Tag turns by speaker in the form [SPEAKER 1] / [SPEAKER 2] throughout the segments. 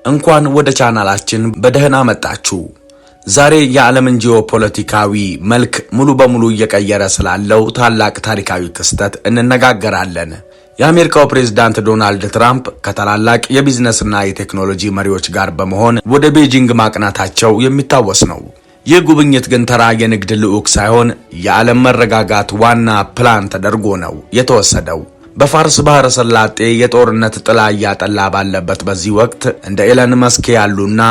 [SPEAKER 1] እንኳን ወደ ቻናላችን በደህና መጣችሁ። ዛሬ የዓለምን ጂኦፖለቲካዊ መልክ ሙሉ በሙሉ እየቀየረ ስላለው ታላቅ ታሪካዊ ክስተት እንነጋገራለን። የአሜሪካው ፕሬዝዳንት ዶናልድ ትራምፕ ከታላላቅ የቢዝነስና የቴክኖሎጂ መሪዎች ጋር በመሆን ወደ ቤጂንግ ማቅናታቸው የሚታወስ ነው። ይህ ጉብኝት ግን ተራ የንግድ ልዑክ ሳይሆን የዓለም መረጋጋት ዋና ፕላን ተደርጎ ነው የተወሰደው። በፋርስ ባህረ ሰላጤ የጦርነት ጥላ እያጠላ ባለበት በዚህ ወቅት እንደ ኤለን መስክ ያሉና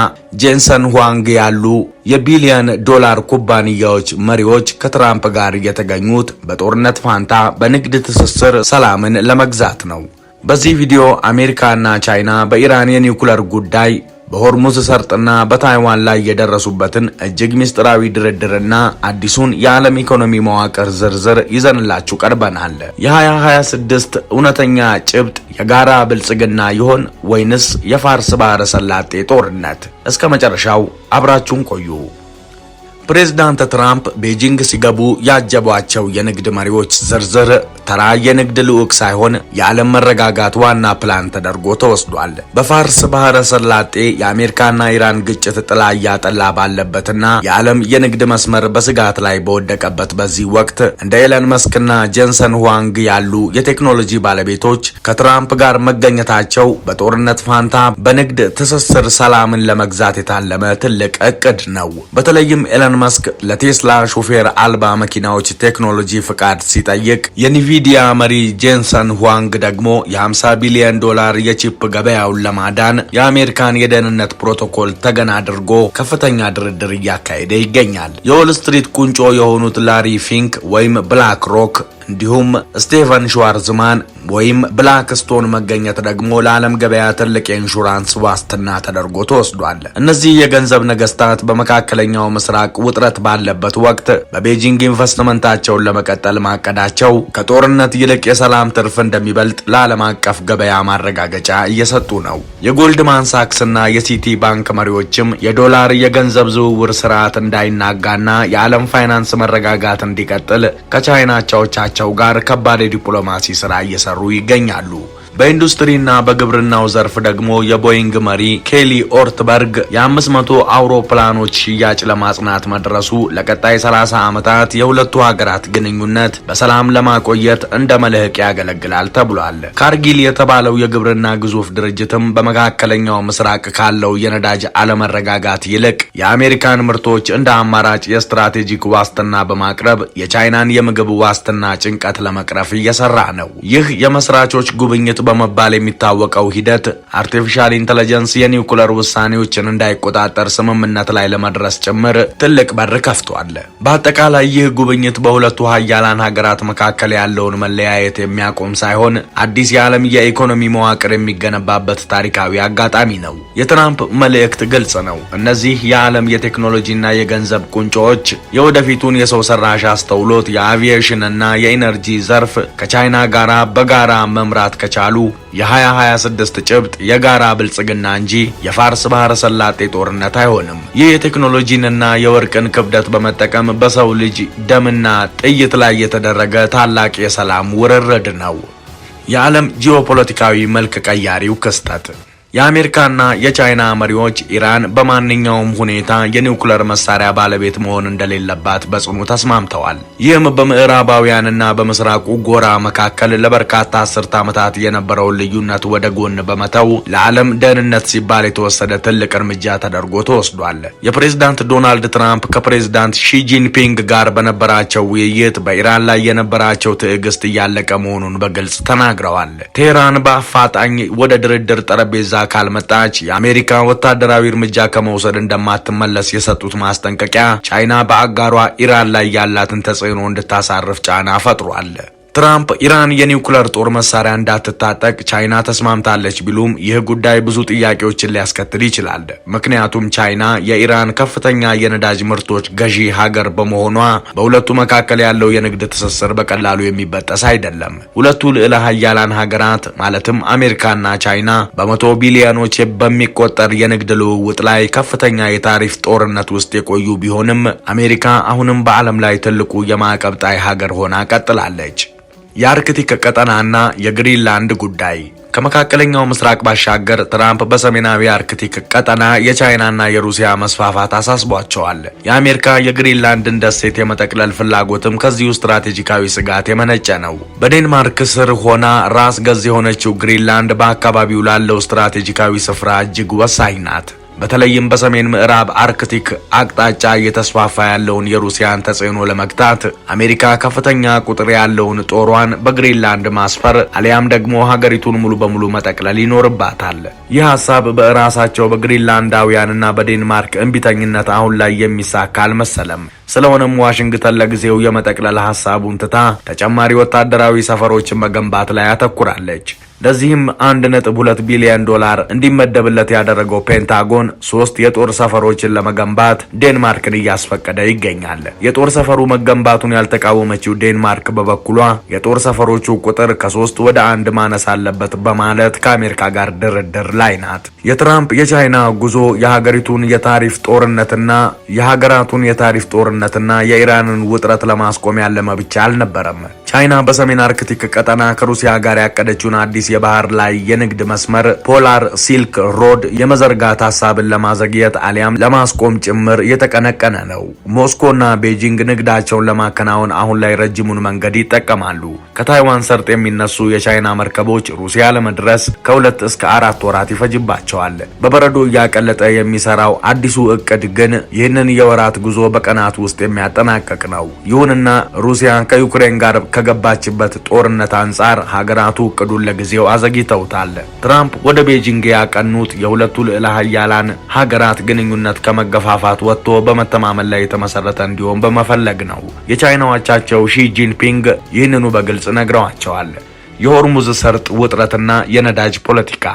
[SPEAKER 1] ጄንሰን ሁዋንግ ያሉ የቢሊዮን ዶላር ኩባንያዎች መሪዎች ከትራምፕ ጋር የተገኙት በጦርነት ፋንታ በንግድ ትስስር ሰላምን ለመግዛት ነው። በዚህ ቪዲዮ አሜሪካና ቻይና በኢራን የኒውክሌር ጉዳይ በሆርሙዝ ሰርጥና በታይዋን ላይ የደረሱበትን እጅግ ምስጢራዊ ድርድርና አዲሱን የዓለም ኢኮኖሚ መዋቅር ዝርዝር ይዘንላችሁ ቀርበናል። የ2026 እውነተኛ ጭብጥ የጋራ ብልጽግና ይሆን ወይንስ የፋርስ ባህረ ሰላጤ ጦርነት? እስከ መጨረሻው አብራችሁን ቆዩ። ፕሬዝዳንት ትራምፕ ቤጂንግ ሲገቡ ያጀቧቸው የንግድ መሪዎች ዝርዝር ተራ የንግድ ልዑክ ሳይሆን የዓለም መረጋጋት ዋና ፕላን ተደርጎ ተወስዷል። በፋርስ ባህረ ሰላጤ የአሜሪካና ኢራን ግጭት ጥላ እያጠላ ባለበትና የዓለም የንግድ መስመር በስጋት ላይ በወደቀበት በዚህ ወቅት እንደ ኤለን መስክና ጄንሰን ሁዋንግ ያሉ የቴክኖሎጂ ባለቤቶች ከትራምፕ ጋር መገኘታቸው በጦርነት ፋንታ በንግድ ትስስር ሰላምን ለመግዛት የታለመ ትልቅ እቅድ ነው። በተለይም ኤለን መስክ ለቴስላ ሾፌር አልባ መኪናዎች ቴክኖሎጂ ፍቃድ ሲጠይቅ የኒቪዲያ መሪ ጄንሰን ሁዋንግ ደግሞ የ50 ቢሊዮን ዶላር የቺፕ ገበያውን ለማዳን የአሜሪካን የደህንነት ፕሮቶኮል ተገን አድርጎ ከፍተኛ ድርድር እያካሄደ ይገኛል። የዎል ስትሪት ቁንጮ የሆኑት ላሪ ፊንክ ወይም ብላክ ሮክ እንዲሁም ስቴቨን ሽዋርዝማን ወይም ብላክ ስቶን መገኘት ደግሞ ለዓለም ገበያ ትልቅ የኢንሹራንስ ዋስትና ተደርጎ ተወስዷል። እነዚህ የገንዘብ ነገስታት በመካከለኛው ምስራቅ ውጥረት ባለበት ወቅት በቤጂንግ ኢንቨስትመንታቸውን ለመቀጠል ማቀዳቸው ከጦርነት ይልቅ የሰላም ትርፍ እንደሚበልጥ ለዓለም አቀፍ ገበያ ማረጋገጫ እየሰጡ ነው። የጎልድማን ሳክስና የሲቲ ባንክ መሪዎችም የዶላር የገንዘብ ዝውውር ስርዓት እንዳይናጋና የዓለም ፋይናንስ መረጋጋት እንዲቀጥል ከቻይናዎቻቸው ጋር ከባድ የዲፕሎማሲ ስራ እየሰሩ ይገኛሉ። በኢንዱስትሪና በግብርናው ዘርፍ ደግሞ የቦይንግ መሪ ኬሊ ኦርትበርግ የ500 አውሮፕላኖች ሽያጭ ለማጽናት መድረሱ ለቀጣይ 30 ዓመታት የሁለቱ ሀገራት ግንኙነት በሰላም ለማቆየት እንደ መልህቅ ያገለግላል ተብሏል። ካርጊል የተባለው የግብርና ግዙፍ ድርጅትም በመካከለኛው ምስራቅ ካለው የነዳጅ አለመረጋጋት ይልቅ የአሜሪካን ምርቶች እንደ አማራጭ የስትራቴጂክ ዋስትና በማቅረብ የቻይናን የምግብ ዋስትና ጭንቀት ለመቅረፍ እየሰራ ነው። ይህ የመስራቾች ጉብኝት በመባል የሚታወቀው ሂደት አርቲፊሻል ኢንተለጀንስ የኒውክሌር ውሳኔዎችን እንዳይቆጣጠር ስምምነት ላይ ለመድረስ ጭምር ትልቅ በር ከፍቷል። በአጠቃላይ ይህ ጉብኝት በሁለቱ ሀያላን ሀገራት መካከል ያለውን መለያየት የሚያቆም ሳይሆን አዲስ የዓለም የኢኮኖሚ መዋቅር የሚገነባበት ታሪካዊ አጋጣሚ ነው። የትራምፕ መልእክት ግልጽ ነው። እነዚህ የዓለም የቴክኖሎጂና የገንዘብ ቁንጮዎች የወደፊቱን የሰው ሰራሽ አስተውሎት፣ የአቪዬሽንና የኢነርጂ ዘርፍ ከቻይና ጋር በጋራ መምራት ከቻሉ የ2026 ጭብጥ የጋራ ብልጽግና እንጂ የፋርስ ባህረ ሰላጤ ጦርነት አይሆንም። ይህ የቴክኖሎጂንና የወርቅን ክብደት በመጠቀም በሰው ልጅ ደምና ጥይት ላይ የተደረገ ታላቅ የሰላም ውርርድ ነው። የዓለም ጂኦፖለቲካዊ መልክ ቀያሪው ክስተት የአሜሪካና የቻይና መሪዎች ኢራን በማንኛውም ሁኔታ የኒውክሌር መሳሪያ ባለቤት መሆን እንደሌለባት በጽኑ ተስማምተዋል። ይህም በምዕራባውያንና በምስራቁ ጎራ መካከል ለበርካታ አስርት ዓመታት የነበረውን ልዩነት ወደ ጎን በመተው ለዓለም ደህንነት ሲባል የተወሰደ ትልቅ እርምጃ ተደርጎ ተወስዷል። የፕሬዝዳንት ዶናልድ ትራምፕ ከፕሬዝዳንት ሺጂንፒንግ ጋር በነበራቸው ውይይት በኢራን ላይ የነበራቸው ትዕግስት እያለቀ መሆኑን በግልጽ ተናግረዋል። ቴህራን በአፋጣኝ ወደ ድርድር ጠረጴዛ ካልመጣች የአሜሪካ ወታደራዊ እርምጃ ከመውሰድ እንደማትመለስ የሰጡት ማስጠንቀቂያ ቻይና በአጋሯ ኢራን ላይ ያላትን ተጽዕኖ እንድታሳርፍ ጫና ፈጥሯል። ትራምፕ ኢራን የኒውክሌር ጦር መሳሪያ እንዳትታጠቅ ቻይና ተስማምታለች ቢሉም ይህ ጉዳይ ብዙ ጥያቄዎችን ሊያስከትል ይችላል። ምክንያቱም ቻይና የኢራን ከፍተኛ የነዳጅ ምርቶች ገዢ ሀገር በመሆኗ በሁለቱ መካከል ያለው የንግድ ትስስር በቀላሉ የሚበጠስ አይደለም። ሁለቱ ልዕለ ሀያላን ሀገራት ማለትም አሜሪካና ቻይና በመቶ ቢሊዮኖች በሚቆጠር የንግድ ልውውጥ ላይ ከፍተኛ የታሪፍ ጦርነት ውስጥ የቆዩ ቢሆንም አሜሪካ አሁንም በዓለም ላይ ትልቁ የማዕቀብ ጣይ ሀገር ሆና ቀጥላለች። የአርክቲክ ቀጠናና የግሪንላንድ ጉዳይ ከመካከለኛው ምስራቅ ባሻገር ትራምፕ በሰሜናዊ አርክቲክ ቀጠና የቻይናና የሩሲያ መስፋፋት አሳስቧቸዋል። የአሜሪካ የግሪንላንድን ደሴት የመጠቅለል ፍላጎትም ከዚሁ ስትራቴጂካዊ ስጋት የመነጨ ነው። በዴንማርክ ስር ሆና ራስ ገዝ የሆነችው ግሪንላንድ በአካባቢው ላለው ስትራቴጂካዊ ስፍራ እጅግ ወሳኝ ናት። በተለይም በሰሜን ምዕራብ አርክቲክ አቅጣጫ እየተስፋፋ ያለውን የሩሲያን ተጽዕኖ ለመግታት አሜሪካ ከፍተኛ ቁጥር ያለውን ጦሯን በግሪንላንድ ማስፈር አሊያም ደግሞ ሀገሪቱን ሙሉ በሙሉ መጠቅለል ይኖርባታል። ይህ ሀሳብ በራሳቸው በግሪንላንዳውያንና በዴንማርክ እምቢተኝነት አሁን ላይ የሚሳካ አልመሰለም። ስለሆነም ዋሽንግተን ለጊዜው የመጠቅለል ሀሳቡን ትታ ተጨማሪ ወታደራዊ ሰፈሮችን መገንባት ላይ አተኩራለች። ለዚህም 1.2 ቢሊዮን ዶላር እንዲመደብለት ያደረገው ፔንታጎን 3 የጦር ሰፈሮችን ለመገንባት ዴንማርክን እያስፈቀደ ይገኛል። የጦር ሰፈሩ መገንባቱን ያልተቃወመችው ዴንማርክ በበኩሏ የጦር ሰፈሮቹ ቁጥር ከ3 ወደ 1 ማነስ አለበት በማለት ከአሜሪካ ጋር ድርድር ላይ ናት። የትራምፕ የቻይና ጉዞ የሀገሪቱን የታሪፍ ጦርነትና የኢራንን ውጥረት ለማስቆም ያለመ ብቻ አልነበረም። ቻይና በሰሜን አርክቲክ ቀጠና ከሩሲያ ጋር ያቀደችውን አዲስ የባህር ላይ የንግድ መስመር ፖላር ሲልክ ሮድ የመዘርጋት ሀሳብን ለማዘግየት አሊያም ለማስቆም ጭምር የተቀነቀነ ነው። ሞስኮና ቤጂንግ ንግዳቸውን ለማከናወን አሁን ላይ ረጅሙን መንገድ ይጠቀማሉ። ከታይዋን ሰርጥ የሚነሱ የቻይና መርከቦች ሩሲያ ለመድረስ ከ2 እስከ 4 ወራት ይፈጅባቸዋል። በበረዶ እያቀለጠ የሚሰራው አዲሱ እቅድ ግን ይህንን የወራት ጉዞ በቀናት ውስጥ የሚያጠናቅቅ ነው። ይሁንና ሩሲያ ከዩክሬን ጋር ከገባችበት ጦርነት አንጻር ሀገራቱ እቅዱን ለጊዜው አዘግይተውታል። ትራምፕ ወደ ቤጂንግ ያቀኑት የሁለቱ ልዕለ ኃያላን ሀገራት ግንኙነት ከመገፋፋት ወጥቶ በመተማመን ላይ የተመሰረተ እንዲሆን በመፈለግ ነው። የቻይናው አቻቸው ሺ ጂንፒንግ ይህንኑ በግልጽ ነግረዋቸዋል። የሆርሙዝ ሰርጥ ውጥረትና የነዳጅ ፖለቲካ።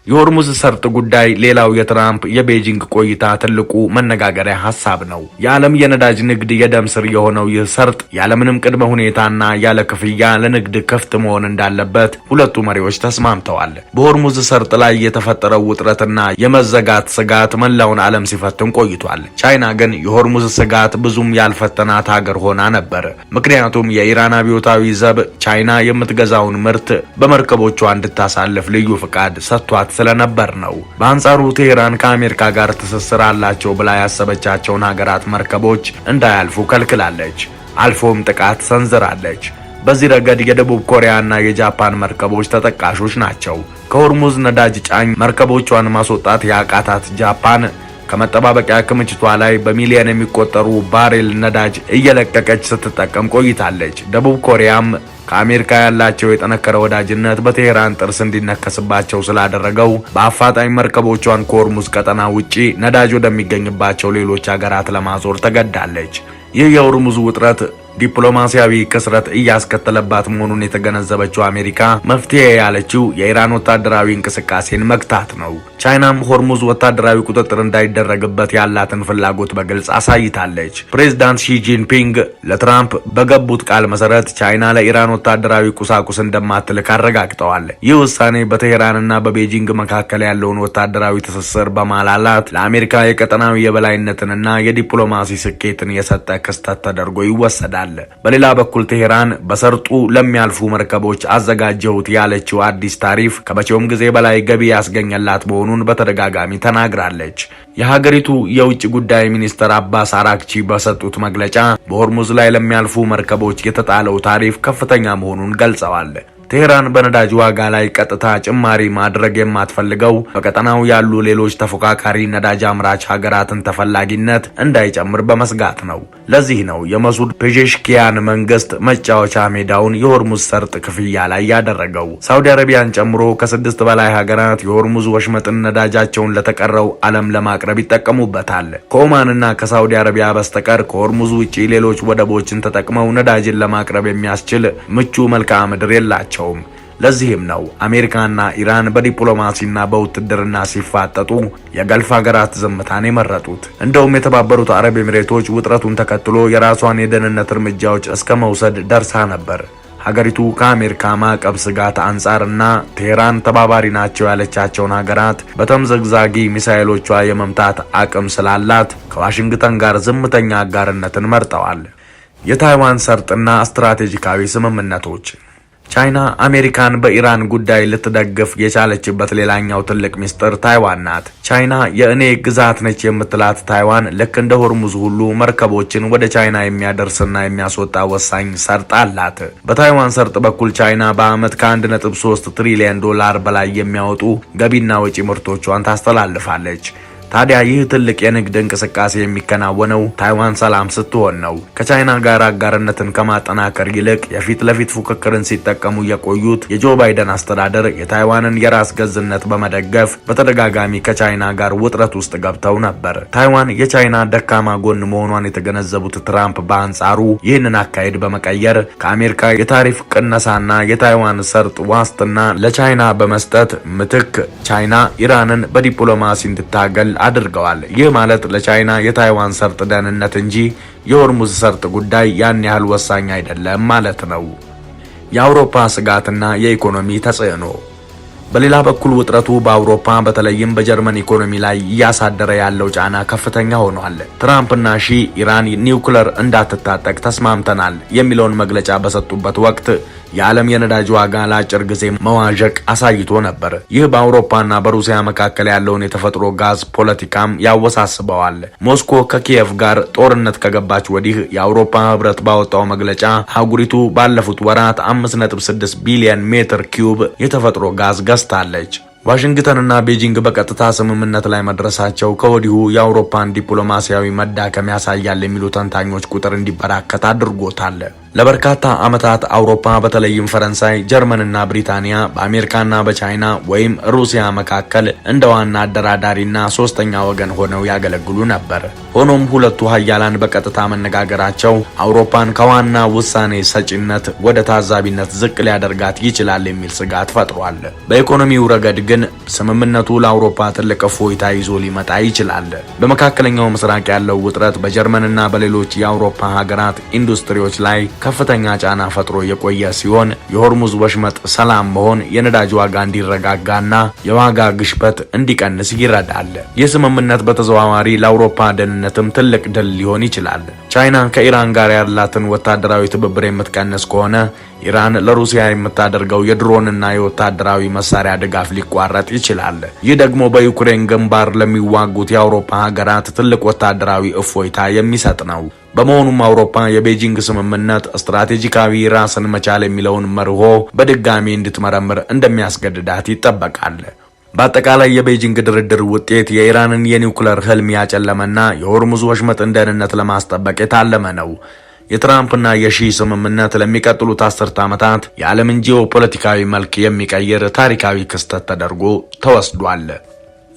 [SPEAKER 1] የሆርሙዝ ሰርጥ ጉዳይ ሌላው የትራምፕ የቤጂንግ ቆይታ ትልቁ መነጋገሪያ ሀሳብ ነው። የዓለም የነዳጅ ንግድ የደም ስር የሆነው ይህ ሰርጥ ያለምንም ቅድመ ሁኔታና ያለ ክፍያ ለንግድ ክፍት መሆን እንዳለበት ሁለቱ መሪዎች ተስማምተዋል። በሆርሙዝ ሰርጥ ላይ የተፈጠረው ውጥረትና የመዘጋት ስጋት መላውን ዓለም ሲፈትን ቆይቷል። ቻይና ግን የሆርሙዝ ስጋት ብዙም ያልፈተናት ሀገር ሆና ነበር። ምክንያቱም የኢራን አብዮታዊ ዘብ ቻይና የምትገዛውን ምርት በመርከቦቿ እንድታሳልፍ ልዩ ፍቃድ ሰጥቷት ስለነበር ነው። በአንጻሩ ቴህራን ከአሜሪካ ጋር ትስስር አላቸው ብላ ያሰበቻቸውን ሀገራት መርከቦች እንዳያልፉ ከልክላለች። አልፎም ጥቃት ሰንዝራለች። በዚህ ረገድ የደቡብ ኮሪያና የጃፓን መርከቦች ተጠቃሾች ናቸው። ከሆርሙዝ ነዳጅ ጫኝ መርከቦቿን ማስወጣት ያቃታት ጃፓን ከመጠባበቂያ ክምችቷ ላይ በሚሊዮን የሚቆጠሩ ባሬል ነዳጅ እየለቀቀች ስትጠቀም ቆይታለች። ደቡብ ኮሪያም ከአሜሪካ ያላቸው የጠነከረ ወዳጅነት በቴህራን ጥርስ እንዲነከስባቸው ስላደረገው በአፋጣኝ መርከቦቿን ከሆርሙዝ ቀጠና ውጪ ነዳጅ ወደሚገኝባቸው ሌሎች ሀገራት ለማዞር ተገዳለች። ይህ የሆርሙዝ ውጥረት ዲፕሎማሲያዊ ክስረት እያስከተለባት መሆኑን የተገነዘበችው አሜሪካ መፍትሄ ያለችው የኢራን ወታደራዊ እንቅስቃሴን መግታት ነው። ቻይናም ሆርሙዝ ወታደራዊ ቁጥጥር እንዳይደረግበት ያላትን ፍላጎት በግልጽ አሳይታለች። ፕሬዝዳንት ሺ ጂንፒንግ ለትራምፕ በገቡት ቃል መሰረት ቻይና ለኢራን ወታደራዊ ቁሳቁስ እንደማትልክ አረጋግጠዋል። ይህ ውሳኔ በቴህራንና በቤጂንግ መካከል ያለውን ወታደራዊ ትስስር በማላላት ለአሜሪካ የቀጠናዊ የበላይነትንና የዲፕሎማሲ ስኬትን የሰጠ ክስተት ተደርጎ ይወሰዳል። በሌላ በኩል ቴህራን በሰርጡ ለሚያልፉ መርከቦች አዘጋጀሁት ያለችው አዲስ ታሪፍ ከመቼውም ጊዜ በላይ ገቢ ያስገኘላት መሆኑን በተደጋጋሚ ተናግራለች። የሀገሪቱ የውጭ ጉዳይ ሚኒስትር አባስ አራክቺ በሰጡት መግለጫ በሆርሙዝ ላይ ለሚያልፉ መርከቦች የተጣለው ታሪፍ ከፍተኛ መሆኑን ገልጸዋል። ቴህራን በነዳጅ ዋጋ ላይ ቀጥታ ጭማሪ ማድረግ የማትፈልገው በቀጠናው ያሉ ሌሎች ተፎካካሪ ነዳጅ አምራች ሀገራትን ተፈላጊነት እንዳይጨምር በመስጋት ነው። ለዚህ ነው የመሱድ ፔዜሽኪያን መንግስት መጫወቻ ሜዳውን የሆርሙዝ ሰርጥ ክፍያ ላይ ያደረገው። ሳውዲ አረቢያን ጨምሮ ከ6 በላይ ሀገራት የሆርሙዝ ወሽመጥን ነዳጃቸውን ለተቀረው ዓለም ለማቅረብ ይጠቀሙበታል። ከኦማንና ከሳውዲ አረቢያ በስተቀር ከሆርሙዝ ውጪ ሌሎች ወደቦችን ተጠቅመው ነዳጅን ለማቅረብ የሚያስችል ምቹ መልክዓ ምድር የላቸው። ለዚህም ነው አሜሪካና ኢራን በዲፕሎማሲና በውትድርና ሲፋጠጡ የገልፍ ሀገራት ዝምታን የመረጡት። እንደውም የተባበሩት አረብ ኤሚሬቶች ውጥረቱን ተከትሎ የራሷን የደህንነት እርምጃዎች እስከ መውሰድ ደርሳ ነበር። ሀገሪቱ ከአሜሪካ ማዕቀብ ስጋት አንጻርና ቴህራን ተባባሪ ናቸው ያለቻቸውን ሀገራት በተምዘግዛጊ ሚሳኤሎቿ የመምታት አቅም ስላላት ከዋሽንግተን ጋር ዝምተኛ አጋርነትን መርጠዋል። የታይዋን ሰርጥና ስትራቴጂካዊ ስምምነቶች። ቻይና አሜሪካን በኢራን ጉዳይ ልትደግፍ የቻለችበት ሌላኛው ትልቅ ሚስጥር ታይዋን ናት። ቻይና የእኔ ግዛት ነች የምትላት ታይዋን ልክ እንደ ሆርሙዝ ሁሉ መርከቦችን ወደ ቻይና የሚያደርስና የሚያስወጣ ወሳኝ ሰርጥ አላት። በታይዋን ሰርጥ በኩል ቻይና በዓመት ከ1.3 ትሪሊዮን ዶላር በላይ የሚያወጡ ገቢና ወጪ ምርቶቿን ታስተላልፋለች። ታዲያ ይህ ትልቅ የንግድ እንቅስቃሴ የሚከናወነው ታይዋን ሰላም ስትሆን ነው። ከቻይና ጋር አጋርነትን ከማጠናከር ይልቅ የፊት ለፊት ፉክክርን ሲጠቀሙ የቆዩት የጆ ባይደን አስተዳደር የታይዋንን የራስ ገዝነት በመደገፍ በተደጋጋሚ ከቻይና ጋር ውጥረት ውስጥ ገብተው ነበር። ታይዋን የቻይና ደካማ ጎን መሆኗን የተገነዘቡት ትራምፕ በአንጻሩ ይህንን አካሄድ በመቀየር ከአሜሪካ የታሪፍ ቅነሳና የታይዋን ሰርጥ ዋስትና ለቻይና በመስጠት ምትክ ቻይና ኢራንን በዲፕሎማሲ እንድታገል አድርገዋል። ይህ ማለት ለቻይና የታይዋን ሰርጥ ደህንነት እንጂ የሆርሙዝ ሰርጥ ጉዳይ ያን ያህል ወሳኝ አይደለም ማለት ነው። የአውሮፓ ስጋትና የኢኮኖሚ ተጽዕኖ። በሌላ በኩል ውጥረቱ በአውሮፓ በተለይም በጀርመን ኢኮኖሚ ላይ እያሳደረ ያለው ጫና ከፍተኛ ሆኗል። ትራምፕና ሺ ኢራን ኒውክለር እንዳትታጠቅ ተስማምተናል የሚለውን መግለጫ በሰጡበት ወቅት የዓለም የነዳጅ ዋጋ ለአጭር ጊዜ መዋዠቅ አሳይቶ ነበር። ይህ በአውሮፓና በሩሲያ መካከል ያለውን የተፈጥሮ ጋዝ ፖለቲካም ያወሳስበዋል። ሞስኮ ከኪየቭ ጋር ጦርነት ከገባች ወዲህ የአውሮፓ ህብረት ባወጣው መግለጫ አህጉሪቱ ባለፉት ወራት 5.6 ቢሊዮን ሜትር ኪዩብ የተፈጥሮ ጋዝ ገዝታለች። ዋሽንግተንና ቤጂንግ በቀጥታ ስምምነት ላይ መድረሳቸው ከወዲሁ የአውሮፓን ዲፕሎማሲያዊ መዳከም ያሳያል የሚሉ ተንታኞች ቁጥር እንዲበራከት አድርጎታል። ለበርካታ ዓመታት አውሮፓ በተለይም ፈረንሳይ፣ ጀርመንና ብሪታንያ በአሜሪካና በቻይና ወይም ሩሲያ መካከል እንደ ዋና አደራዳሪና ሶስተኛ ወገን ሆነው ያገለግሉ ነበር። ሆኖም ሁለቱ ሀያላን በቀጥታ መነጋገራቸው አውሮፓን ከዋና ውሳኔ ሰጪነት ወደ ታዛቢነት ዝቅ ሊያደርጋት ይችላል የሚል ስጋት ፈጥሯል። በኢኮኖሚው ረገድ ግን ስምምነቱ ለአውሮፓ ትልቅ እፎይታ ይዞ ሊመጣ ይችላል። በመካከለኛው ምስራቅ ያለው ውጥረት በጀርመንና በሌሎች የአውሮፓ ሀገራት ኢንዱስትሪዎች ላይ ከፍተኛ ጫና ፈጥሮ የቆየ ሲሆን የሆርሙዝ ወሽመጥ ሰላም መሆን የነዳጅ ዋጋ እንዲረጋጋና የዋጋ ግሽበት እንዲቀንስ ይረዳል። ይህ ስምምነት በተዘዋዋሪ ለአውሮፓ ደህንነትም ትልቅ ድል ሊሆን ይችላል። ቻይና ከኢራን ጋር ያላትን ወታደራዊ ትብብር የምትቀንስ ከሆነ ኢራን ለሩሲያ የምታደርገው የድሮንና የወታደራዊ መሳሪያ ድጋፍ ሊቋረጥ ይችላል። ይህ ደግሞ በዩክሬን ግንባር ለሚዋጉት የአውሮፓ ሀገራት ትልቅ ወታደራዊ እፎይታ የሚሰጥ ነው። በመሆኑም አውሮፓ የቤጂንግ ስምምነት ስትራቴጂካዊ ራስን መቻል የሚለውን መርሆ በድጋሚ እንድትመረምር እንደሚያስገድዳት ይጠበቃል። በአጠቃላይ የቤጂንግ ድርድር ውጤት የኢራንን የኒውክለር ህልም ያጨለመና የሆርሙዝ ወሽመጥን ደህንነት ለማስጠበቅ የታለመ ነው። የትራምፕና የሺ ስምምነት ለሚቀጥሉት 10 ዓመታት የዓለምን ጂኦፖለቲካዊ መልክ የሚቀይር ታሪካዊ ክስተት ተደርጎ ተወስዷል።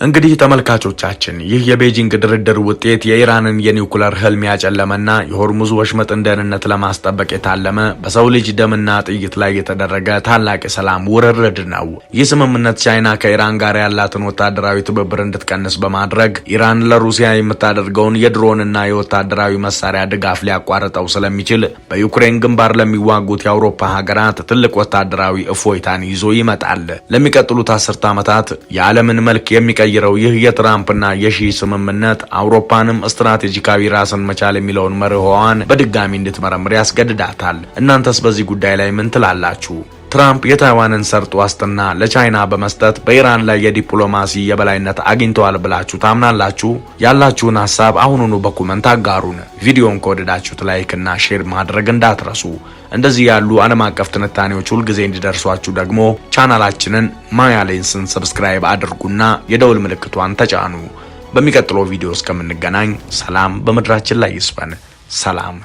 [SPEAKER 1] እንግዲህ ተመልካቾቻችን ይህ የቤጂንግ ድርድር ውጤት የኢራንን የኒውክለር ህልም ያጨለመና የሆርሙዝ ወሽመጥን ደህንነት ለማስጠበቅ የታለመ በሰው ልጅ ደምና ጥይት ላይ የተደረገ ታላቅ የሰላም ውርርድ ነው። ይህ ስምምነት ቻይና ከኢራን ጋር ያላትን ወታደራዊ ትብብር እንድትቀንስ በማድረግ ኢራን ለሩሲያ የምታደርገውን የድሮንና የወታደራዊ መሳሪያ ድጋፍ ሊያቋርጠው ስለሚችል በዩክሬን ግንባር ለሚዋጉት የአውሮፓ ሀገራት ትልቅ ወታደራዊ እፎይታን ይዞ ይመጣል። ለሚቀጥሉት 10 ዓመታት የዓለምን መልክ የሚቀይረው ይህ የትራምፕና የሺ ስምምነት አውሮፓንም ስትራቴጂካዊ ራስን መቻል የሚለውን መርሆዋን በድጋሚ እንድትመረምር ያስገድዳታል። እናንተስ በዚህ ጉዳይ ላይ ምን ትላላችሁ? ትራምፕ የታይዋንን ሰርጥ ዋስትና ለቻይና በመስጠት በኢራን ላይ የዲፕሎማሲ የበላይነት አግኝተዋል ብላችሁ ታምናላችሁ? ያላችሁን ሐሳብ አሁኑኑ በኮመንት አጋሩን። ቪዲዮን ከወደዳችሁት ላይክ እና ሼር ማድረግ እንዳትረሱ። እንደዚህ ያሉ ዓለም አቀፍ ትንታኔዎች ሁልጊዜ እንዲደርሷችሁ ደግሞ ቻናላችንን ማያ ሌንስን ሰብስክራይብ አድርጉና የደውል ምልክቷን ተጫኑ። በሚቀጥለው ቪዲዮ እስከምንገናኝ ሰላም በምድራችን ላይ ይስፈን። ሰላም